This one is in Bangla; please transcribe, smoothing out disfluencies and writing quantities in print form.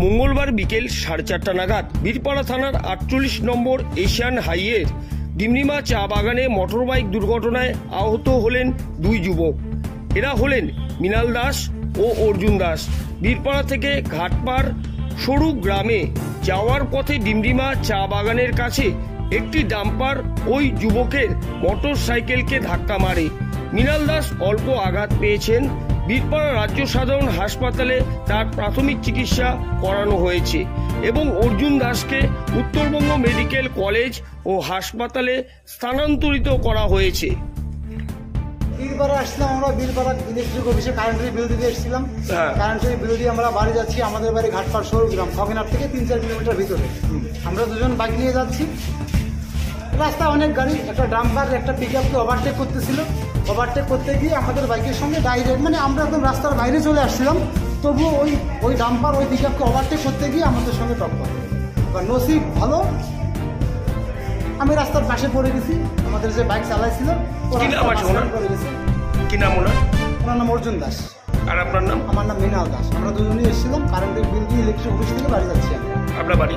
মঙ্গলবার বিকেল 4:30 নাগাদ বীরপাড়া থানার 48 নম্বর এশিয়ান হাইয়ের ডিমরিমা চা বাগানে মোটরবাইক দুর্ঘটনায় আহত হলেন দুই যুবক। এরা হলেন মৃণাল দাস ও অর্জুন দাস। বীরপাড়া থেকে ঘাটপাড় সরু গ্রামে যাওয়ার পথে ডিমরিমা চা বাগানের কাছে একটি ডাম্পার ওই যুবকের মোটর সাইকেলকে ধাক্কা মারে। মৃণাল দাস অল্প আঘাত পেয়েছেন। বীরপাড়া রাজ্য সাধারণ হাসপাতালে তার প্রাথমিক চিকিৎসা করানো হয়েছে এবং অর্জুন দাসকে উত্তরবঙ্গ মেডিকেল কলেজ ও হাসপাতালে স্থানান্তরিত করা হয়েছে। বীরপাড়া আসলাম আমরা, বীরপাড়া ইলেকট্রিক অফিসে কারেন্টের বিল দিতে এসেছিলাম। কারেন্টের বিল দিয়ে আমরা বাড়ি যাচ্ছি। আমাদের বাড়ি ঘাটপাড় সরুগ্রাম, খগেনার থেকে 3-4 কিলোমিটার ভিতরে। আমরা দুজন বাইক নিয়ে যাচ্ছি। রাস্তা অনেক গাড়ি, একটা ডাম্পার একটা পিকআপকে ওভারটেক করতেছিল। ওভারটেক করতে গিয়ে আমাদের বাইকের সঙ্গে ডাইরেক্ট, মানে আমরা একদম রাস্তার বাইরে চলে আসছিলাম, তবুও ওই ডাম্পার ওই পিকআপকে ওভারটেক করতে গিয়ে আমাদের সঙ্গে টক্কর। এবার নসিব ভালো, আমি রাস্তার পাশে পড়ে গেছি। আমাদের যে বাইক চালাইছিল কি নাম ওনার? ওনার নাম অর্জুন দাস। আর আপনার নাম? আমার নাম মৃণাল দাস। আমরা দুজনেই এসেছিলাম কারেন্টের বিল দিয়ে ইলেকট্রিক অফিস থেকে বাড়ি যাচ্ছি। আপনার বাড়ি?